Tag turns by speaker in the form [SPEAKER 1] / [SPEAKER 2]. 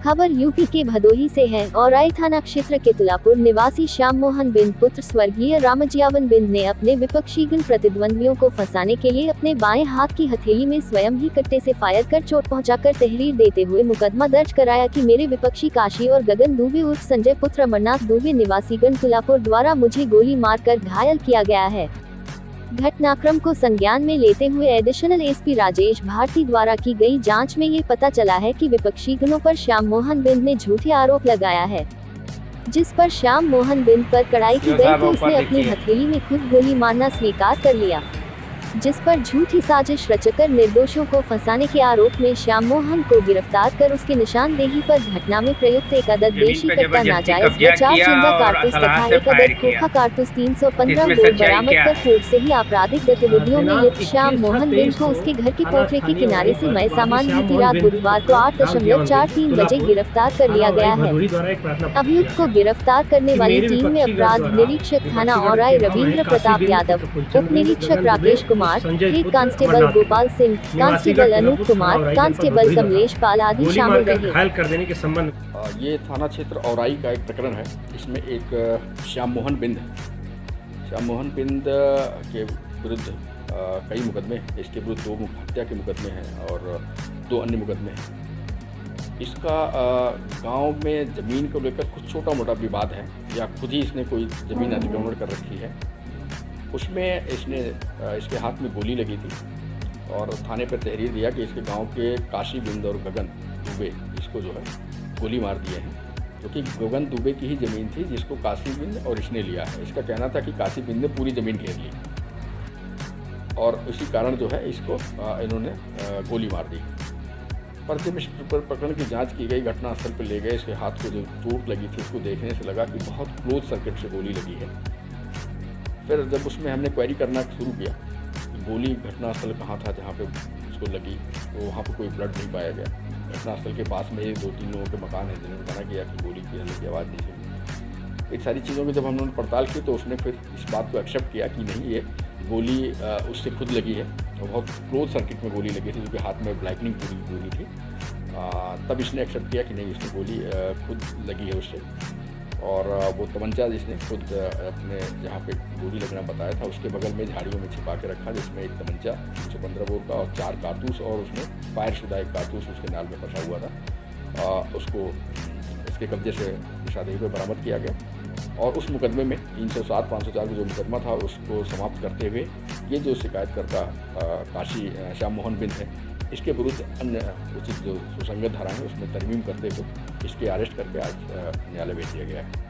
[SPEAKER 1] खबर यूपी के भदोही से है। औराई थाना क्षेत्र के तुलापुर निवासी श्याम मोहन बिंद पुत्र स्वर्गीय रामजियावन बिंद ने अपने विपक्षीगण प्रतिद्वंद्वियों को फंसाने के लिए अपने बाएं हाथ की हथेली में स्वयं ही कट्टे से फायर कर चोट पहुंचाकर तहरीर देते हुए मुकदमा दर्ज कराया कि मेरे विपक्षी काशी और गगन दुबे उर्फ संजय पुत्र अमरनाथ दुबे निवासीगण तुलापुर द्वारा मुझे गोली मारकर घायल किया गया है। घटनाक्रम को संज्ञान में लेते हुए एडिशनल एसपी राजेश भारती द्वारा की गई जांच में ये पता चला है कि विपक्षी गणों पर श्याम मोहन बिंद ने झूठे आरोप लगाया है, जिस पर श्याम मोहन बिंद पर कड़ाई की गई तो उसने अपनी हथेली में खुद गोली मारना स्वीकार कर लिया, जिस पर झूठी साजिश रचकर निर्दोषों को फंसाने के आरोप में श्याम मोहन को गिरफ्तार कर उसकी निशानदेही पर घटना में प्रयुक्त एक अदद देशी कट्टा नाजायज व 4 जिंदा कारतूस तथा एक अदद खोखा कारतूस 315 बोर बरामद कर कोर्ट से ही आपराधिक गतिविधियों में लिप्त श्याम मोहन बिंद को उसके घर के पोखरे के किनारे से मय सामान बीती रात बुधवार को 8.43 बजे गिरफ्तार कर लिया गया है। अभियुक्त को गिरफ्तार करने वाली टीम में अपराध निरीक्षक थाना औराई रविंद्र प्रताप यादव, उप निरीक्षक Rakesh Kumar, head constable Gopal Singh, constable Anoop Kumar, constable Kamlesh Pal आदि शामिल रहे।
[SPEAKER 2] घायल कर देने के संबंध
[SPEAKER 3] ये थाना क्षेत्र औराई का एक प्रकरण है। इसमें एक श्याम मोहन बिंद है। श्याम मोहन बिंद के विरुद्ध कई मुकदमे, इसके विरुद्ध 2 हत्या के मुकदमे हैं और 2 अन्य मुकदमे हैं। इसका गांव में ज़मीन को लेकर कुछ छोटा मोटा विवाद है या खुद ही इसने कोई ज़मीन अतिक्रमण कर रखी है। उसमें इसके हाथ में गोली लगी थी और थाने पर तहरीर दिया कि इसके गांव के काशी बिंद और गगन दुबे इसको जो है गोली मार दिए हैं, क्योंकि गगन दुबे की ही ज़मीन थी जिसको काशी बिंद और इसने लिया है। इसका कहना था कि काशी बिंद ने पूरी ज़मीन घेर ली और इसी कारण जो है इसको इन्होंने गोली मार दी। पर जब इस प्रकरण की जांच की गई, घटनास्थल पर ले गए, इसके हाथ को जो चोट लगी थी उसको देखने से लगा कि बहुत क्लोज सर्किट से गोली लगी है। फिर जब उसमें हमने क्वेरी करना शुरू किया कि गोली घटनास्थल कहाँ था जहाँ पे उसको लगी, तो वहाँ पे कोई ब्लड नहीं पाया गया। घटनास्थल के पास में 2-3 लोगों के मकान है जिन्होंने मना किया कि गोली की आवाज़ नहीं सुनी। एक सारी चीज़ों की जब हमने पड़ताल की तो उसने फिर इस बात को एक्सेप्ट किया कि नहीं, ये गोली उससे खुद लगी है और बहुत क्लोज सर्किट में गोली लगी थी, क्योंकि हाथ में ब्लैकनिंग पूरी गोली थी। तब इसने एक्सेप्ट किया कि नहीं, इसने गोली खुद लगी है उससे। और वो तमंचा जिसने खुद अपने जहाँ पे गोली लगना बताया था उसके बगल में झाड़ियों में छिपा के रखा, जिसमें एक तमंचा 315 बोर का और 4 कारतूस और उसमें फायर शुदा एक कारतूस उसके नाल में फंसा हुआ था। उसको उसके कब्जे से निशानदेही पर बरामद किया गया और उस मुकदमे में 307, 504 का जो मुकदमा था उसको समाप्त करते हुए ये जो शिकायतकर्ता काशी श्याम मोहन बिंद है, इसके विरुद्ध अन्य उचित जो सुसंगत धारा है उसमें तरमीम करते हुए इसके अरेस्ट करके आज न्यायालय भेज दिया गया है।